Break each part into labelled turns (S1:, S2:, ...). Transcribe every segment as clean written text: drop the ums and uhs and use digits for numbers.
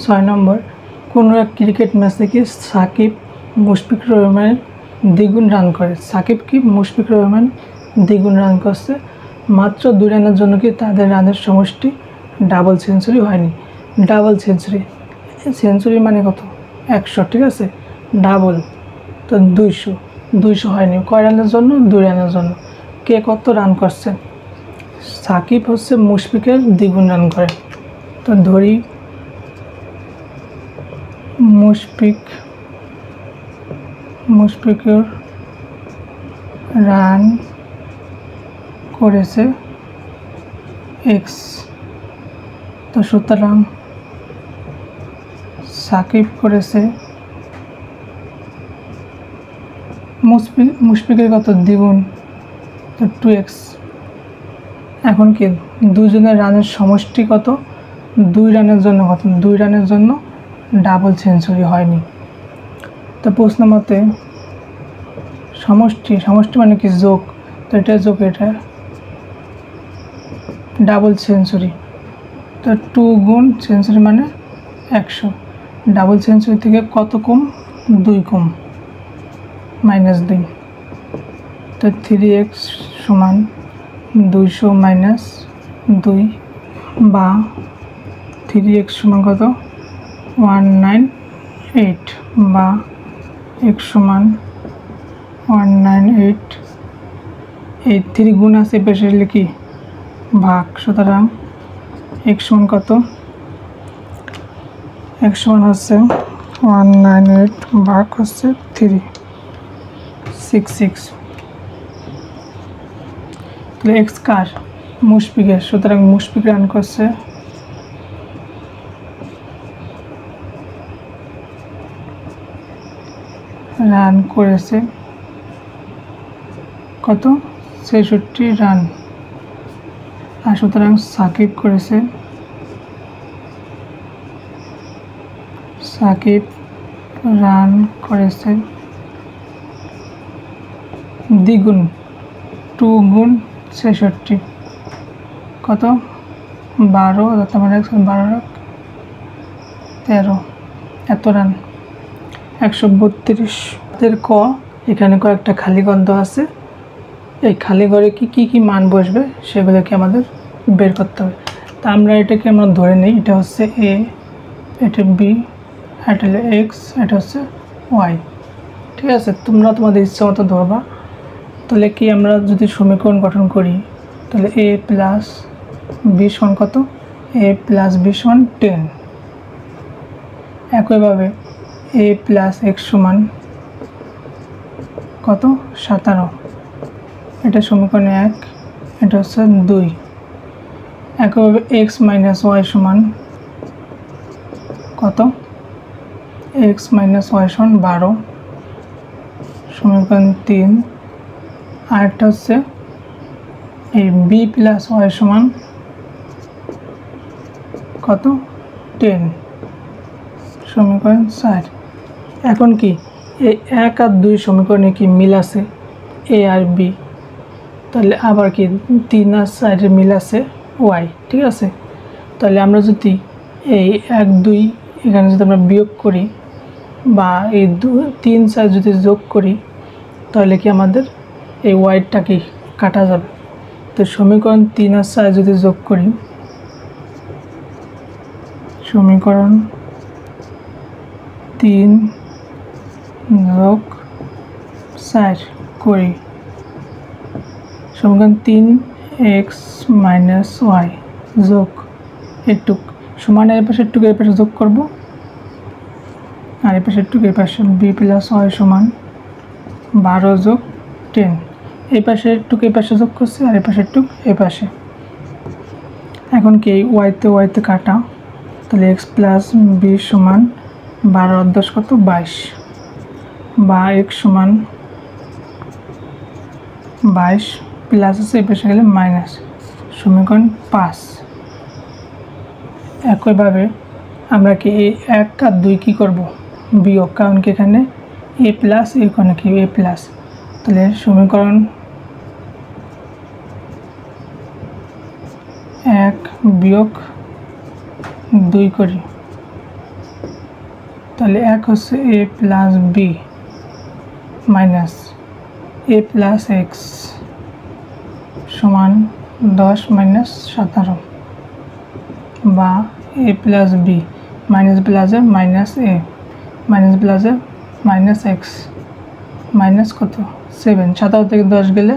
S1: 6 নম্বর, কোনো এক ক্রিকেট ম্যাচে কি সাকিব মুশফিকুর রহমান দ্বিগুণ রান করে। সাকিব কি মুশফিকুর রহমান দ্বিগুণ রান করছে, মাত্র 2 রানের জন্য কি তাদের রানের সমষ্টি ডাবল সেঞ্চুরি হয়নি। ডাবল সেঞ্চুরি, সেঞ্চুরি মানে কত? 100, ঠিক আছে, ডাবল তো 200, 200 হয়নি। কয় রানের জন্য? 2 রানের জন্য। কে কত রান করছে? সাকিব হচ্ছে মুশফিকের দ্বিগুণ রান করে। তো ধরি মুশফিকুর রান করেছে x, তো সুতরাং সাকিব করেছে মুশফিকের কত? দ্বিগুণ, তো 2x। এখন কি দুজনের রানের সমষ্টি কত? 2 রানের জন্য কত? 2 রানের জন্য ডাবল সেঞ্চুরি হয়নি। তো প্রশ্ন মতে সমষ্টি মানে কি? যোগ, তো এটা যোগ, এটা ডাবল সেঞ্চুরি, তো 2 গুণ সেঞ্চুরি মানে 100। ডাবল সেঞ্চুরি থেকে কত কম? 2 কম, -2। তো 3x সমান 200 - 2, বা 3x সমান কত? 198, বা x সমান 198। এই 3 গুণ আছে পেশে লিখি ভাগ, সুতরাং x সমান কত? x সমান হচ্ছে 198 ভাগ হচ্ছে 366। তাহলে x কার? মুশফিকের। সুতরাং মুশফিক রান করছে কত? 66 রান। আর সুতরাং সাকিব রান করেছে দ্বিগুণ, 2 গুণ 66, কত? 12, তার মানে 12 13, এত রান, 132। ক, এখানে কয়েকটা খালি ঘর দেওয়া আছে। এই খালি ঘরে কি মান বসবে সেগুলোকে আমাদের বের করতে হবে। তা আমরা এটাকে আমরা ধরে নিই, এটা হচ্ছে a, এটা b, এটা হলো x, এটা হচ্ছে y, ঠিক আছে। তোমরা তোমাদের ইচ্ছা মতো ধরবা। তাহলে কি আমরা যদি সমীকরণ গঠন করি, তাহলে a প্লাস b সমান কত? a প্লাস b সমান 10। একইভাবে a প্লাস x সমান কত? 17। এটা সমীকরণ 1, এটা হচ্ছে 2। একইভাবে x মাইনাস y সমান কত? x মাইনাস y সমান 12, সমীকরণ 3। আরেকটা হচ্ছে এই b প্লাস y সমান কত? 10, সমীকরণ 4। এখন কি এই 1 আর 2 সমীকরণে কি মিল আছে? a R b। তাহলে আবার কি 3 আর 4 এর মিল আছে y, ঠিক আছে। তাহলে আমরা যদি এই 1 2 এখানে যদি আমরা বিয়োগ করি, বা এই 3 4 যদি যোগ করি, তাহলে কি আমাদের এই ওয়াইটা কি কাটা যাবে। তো সমীকরণ 3 আর 4 যদি যোগ করি, সমীকরণ 3 যোগ 4 করি, সমীকরণ 3x মাইনাস ওয়াই যোগ এটুক সমান এর পাশে টুক এর পাশে যোগ করব, আর এর পাশে টুক এর পাশে b প্লাস ওয়াই সমান 12 যোগ 10। এই পাশে টুক এই পাশে যোগ করছি, আর এই পাশে টুক এই পাশে। এখন কি ওয়াইতে কাটা, তাহলে x প্লাস b সমান 12 আর 10 কত? 22, বা x সমান 22 প্লাস আছে এই পাশে গেলে মাইনাস, সমীকরণ 5। একইভাবে আমরা কি এই 1 আর 2 কি করব? বিয়োগ, কারণ কি এখানে a প্লাস, এখানে কি a প্লাস। তাহলে সমীকরণ 1 বিয়োগ 2 করি, তাহলে 1 হচ্ছে a plus B minus a plus X সমান 10 মাইনাস 17 বা a প্লাস বি মাইনাস প্লাসে মাইনাস এ মাইনাস প্লাসে মাইনাস এক্স মাইনাস কত 7 17 থেকে 10 গেলে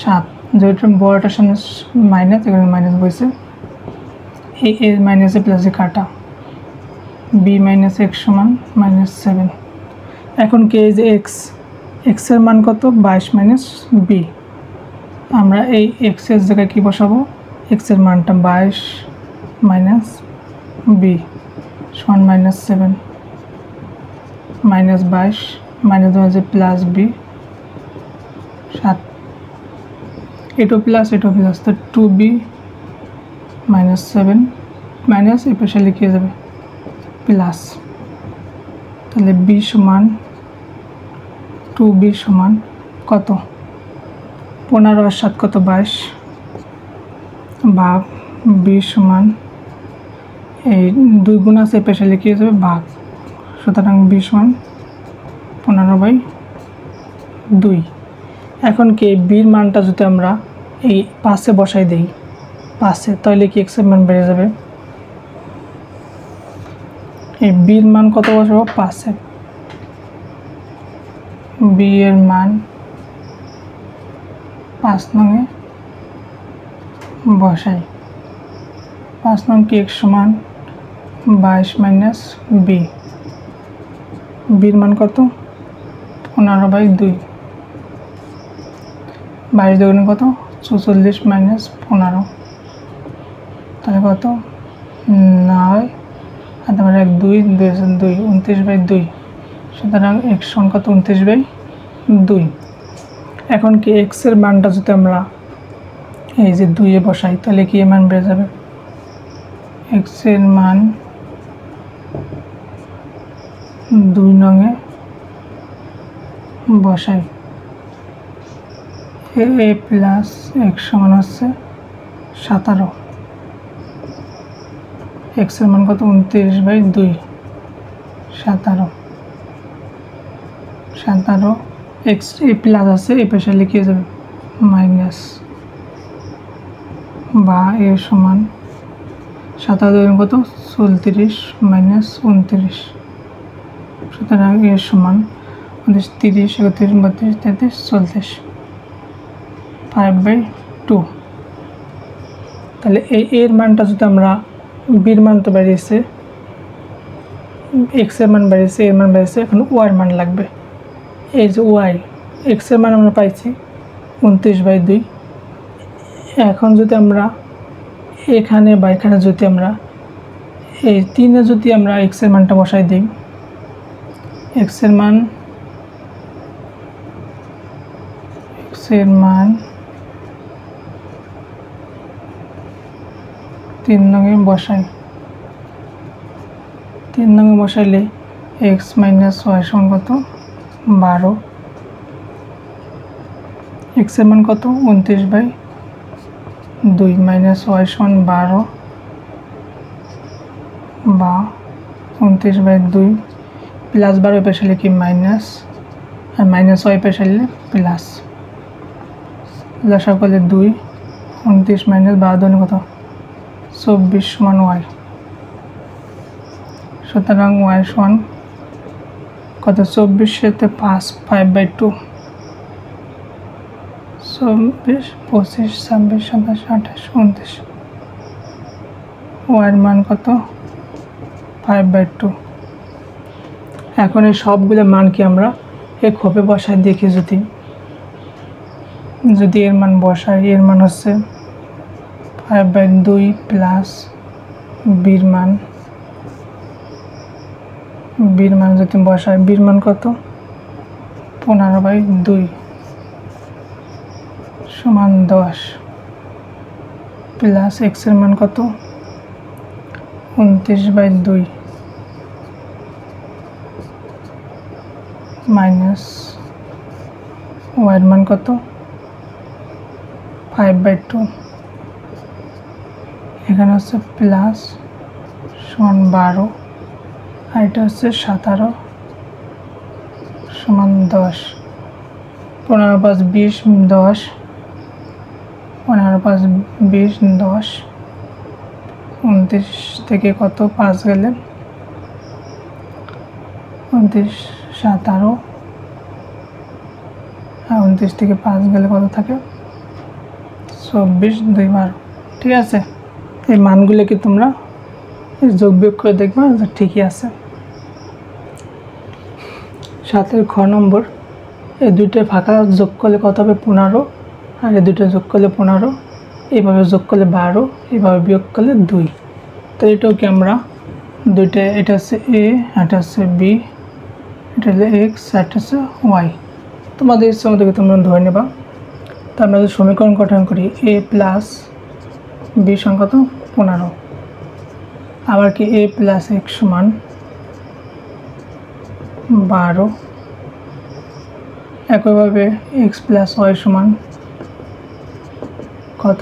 S1: 7 যেটা বড়টার সামনে মাইনাস এখানে মাইনাস বসে এ মাইনাসে প্লাসে কাটা বি মাইনাস এক্স সমান মাইনাস 7 এখন কে যে এক্স এর মান কত 22 মাইনাস বি আমরা এই এক্স এর জায়গায় কি বসাবো এক্স এর মানটা 22 মাইনাস বি সমান মাইনাস 7 মাইনাস 22 মাইনাস মাঝে প্লাস বি 7 এটো প্লাস তো 2b মাইনাস 7 মাইনাস এই পাশে লিখে যাবে প্লাস তাহলে b সমান 2b সমান কত 15 আর 7 কত 22 ভাগ b সমান এই 2 গুণ আছে এই পাশে লিখে যাবে ভাগ সুতরাং b সমান 15/2 এখন কি বির মানটা যদি আমরা এই পাশে বসাই দেই পাশে তাহলে কি x এর মান বেড়ে যাবে এই বির মান কত বসাবো পাশে b এর মান 5 নং এ বসাই 5 নং কি x সমান 22 মাইনাস b বির মান কত 15/2 22 দুগুণে কত 44 মাইনাস 15 তাহলে কত 9 আর তারপরে 1 2 2 29/2 সুতরাং x সমান কত 29/2 এখন কি x এর মানটা যদি আমরা এই যে 2 এ বসাই তাহলে কি এর মান বেড়ে যাবে x এর মান 2 নং এ বসাই a প্লাস x সমান হচ্ছে 17 x এর মান কত 29/2 17 x a প্লাস আছে এই পাশে লিখে যাবে মাইনাস বা a সমান 17 কত 34 মাইনাস 29 সুতরাং a সমান 30 31 32 33 34 5/2 তাহলে এই এর মানটা যদি আমরা বির মান তো বেরিয়েছে x এর মান বেরিয়েছে এর মান বেরিয়েছে এখন y এর মান লাগবে এই যে y x এর মান আমরা পাইছি 29/2 এখন যদি আমরা এখানে বা এখানে যদি আমরা এই 3 এ যদি আমরা x এর মানটা বসাই দিই x এর মান 3 নং এ বসাই 3 নং এ বসাইলে x মাইনাস y সমান কত 12 x এর মান কত 29/2 মাইনাস y সমান 12 বা 29/2 প্লাস 12 পেশে লিখি মাইনাস আর মাইনাস y পেশে লিখলে প্লাস লসাগু করলে 2 29 মাইনাস 12 কত 24 সমান y সুতরাং y সমান কত 24 সাথে 5 5/2 24 25 26 27 28 29 y এর মান কত 5/2 এখন এই সবগুলো মান কি আমরা এক খোপে বসায় দেখি যদি এর মান বসাই এর মান হচ্ছে 5/2 প্লাস বির মান যদি বসাই বির মান কত 15/2 সমান 10 প্লাস x এর মান কত 29/2 মাইনাস y এর মান কত 5/2 এখানে হচ্ছে প্লাস সমান 12 আর এটা হচ্ছে 17 সমান 10। 15 5 20 10, 15 5 20 10, 29 থেকে কত 5 গেলে 29 17, আর 29 থেকে 5 গেলে কত থাকে 24 2 12। ঠিক আছে, এই মানগুলো কি তোমরা যোগ বিয়োগ করে দেখবে যে ঠিকই আছে। 7 খ নম্বর, এই দুইটা ফাঁকা যোগ করলে কত হবে 15, আর এই দুইটা যোগ করলে 15, এইভাবে যোগ করলে 12, এইভাবে বিয়োগ করলে 2। তো এটাও কি আমরা দুইটা, এটা হচ্ছে এ, এটা হচ্ছে বি, এটা হচ্ছে এক্স, এটা হচ্ছে ওয়াই, তোমাদের ইচ্ছা মতো তোমরা ধরে নেবা। তো আমরা যদি সমীকরণ গঠন করি এ প্লাস বি সমান কত 15, আবার কি এ প্লাস এক্স সমান 12, একইভাবে এক্স প্লাস ওয়াই সমান কত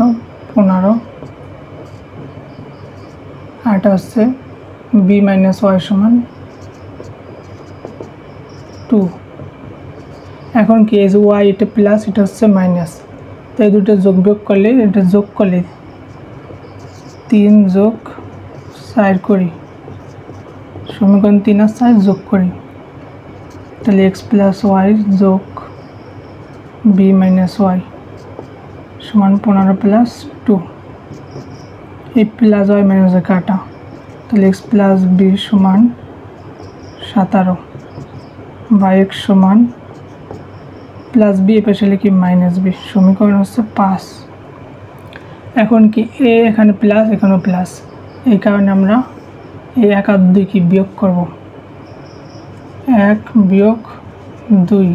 S1: 15, আর এটা হচ্ছে বি মাইনাস ওয়াই সমান 2। এখন কি এই যে ওয়াই এটা প্লাস এটা হচ্ছে মাইনাস, তো এই দুটো যোগ বিয়োগ করলে এটা যোগ করলে 3 যোগ 4 করি, সমীকরণ 3 আর 4 যোগ করি, তাহলে এক্স প্লাস ওয়াই যোগ বি মাইনাস ওয়াই সমান 15 প্লাস 2। এই প্লাস ওয়াই মাইনাস কাটা, তাহলে এক্স প্লাস বি সমান 17 বা এক্স সমান প্লাস বি পাশে লিখি মাইনাস বি, সমীকরণ হচ্ছে 5। এখন কি এ এখানে প্লাস এখানেও প্লাস, এই কারণে আমরা এই 1 আর 2 কি বিয়োগ করব, 1 বিয়োগ 2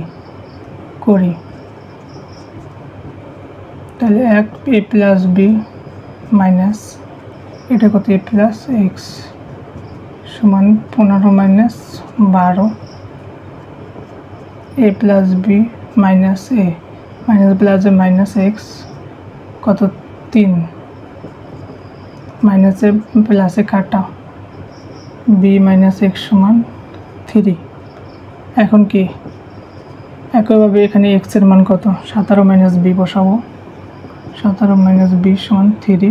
S1: করি, তাহলে 1 এ প্লাস বি মাইনাস এটা কত এ প্লাস এক্স সমান 15 minus 12, A plus B minus A minus plus minus x কত 3, মাইনাসে প্লাসে কাটা, বি মাইনাস এক্স সমান 3। এখন কি একইভাবে এখানে এক্স এর মান কত 17 মাইনাস বি বসাবো, 17 মাইনাস বি সমান 3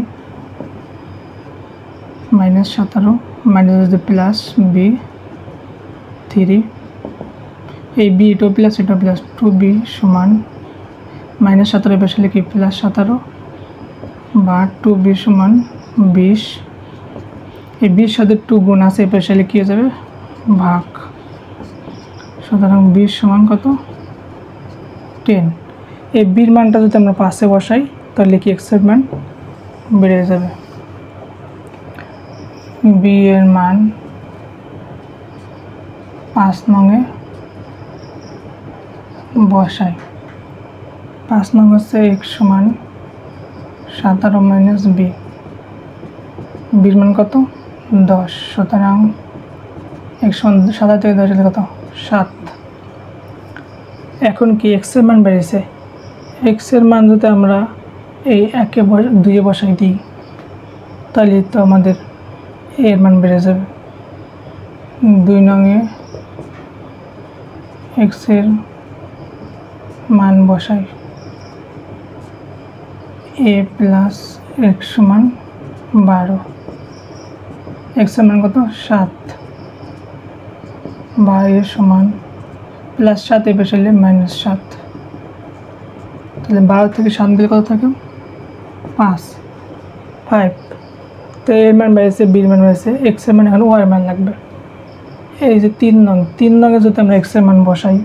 S1: মাইনাস 17 মাইনাস প্লাস বি 3, এই বি এটা প্লাস এটা প্লাস 2b সমান মাইনাস 17 পাশে লিখি প্লাস 17 বা 2b সমান 20। এই 20 সাথে 2 গুণ আছে এই পাশে লিখে যাবে ভাগ, সুতরাং 20 সমান কত 10। এই বির মানটা যদি আমরা পাশে বসাই তাহলে কি এক্স এর মান বেড়ে যাবে, বি এর মান 5 নঙে বসাই, 5 নং হচ্ছে এক্স সমান 17 মাইনাস বি, বির মান কত 10, সুতরাং এক্স সমান 17 থেকে 10 হলে কত 7। এখন কি এক্স এর মান বেড়েছে, এক্স এর মান যদি আমরা এই 2 বসাই দিই তাহলে তো আমাদের এর মান বেড়ে যাবে, 2 নঙে এক্স এর মান বসাই এ প্লাস এক্স সমান 12, এক্স এর মান কত 7 বা এ সমান প্লাস 7 এ বসাইলে মাইনাস 7, তাহলে 12 থেকে 7 দিলে কত থাকে 5। তো এর মান বেড়েছে বির মান বেড়েছে, এক্স এর মান এখন ওয়াই মান লাগবে। এই যে 3 নং, 3 নঙে যদি আমরা এক্স এর মান বসাই,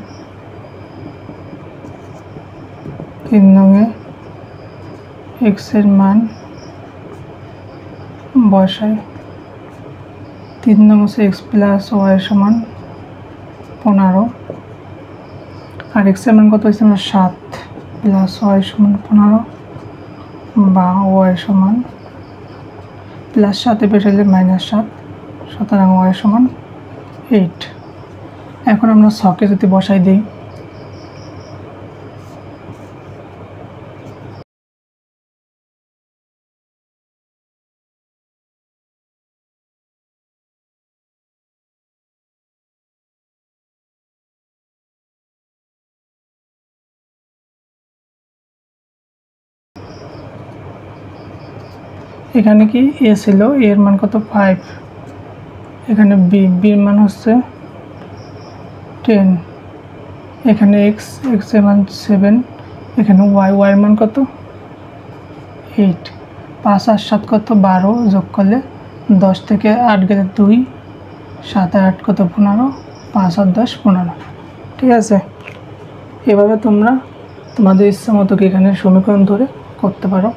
S1: 3 নঙে এক্স এর মান বসাই, 3 নং হচ্ছে এক্স প্লাস ওয়াই সমান 15, আর এক্স এর মান কত হয়েছে আমরা 7 প্লাস ওয়াই সমান 15 বা ওয়াই সমান প্লাস 7 এ বসাইলে মাইনাস 7, সুতরাং ওয়াই সমান 8। এখন আমরা ছকে যদি বসাই দিই এখানে কি এ ছিল, এর মান কত 5, এখানে বি, বির মান হচ্ছে 10, এখানে এক্স, এক্স এর মান 7, এখানে ওয়াই, ওয়াই এর মান কত 8, 5 আর 7 কত 12, যোগ করলে 10 থেকে 8 গেলে 2, 7 আর 8 কত 15, 5 আর 10 15। ঠিক আছে, এভাবে তোমরা তোমাদের ইচ্ছা মতো এখানে সমীকরণ ধরে করতে পারো।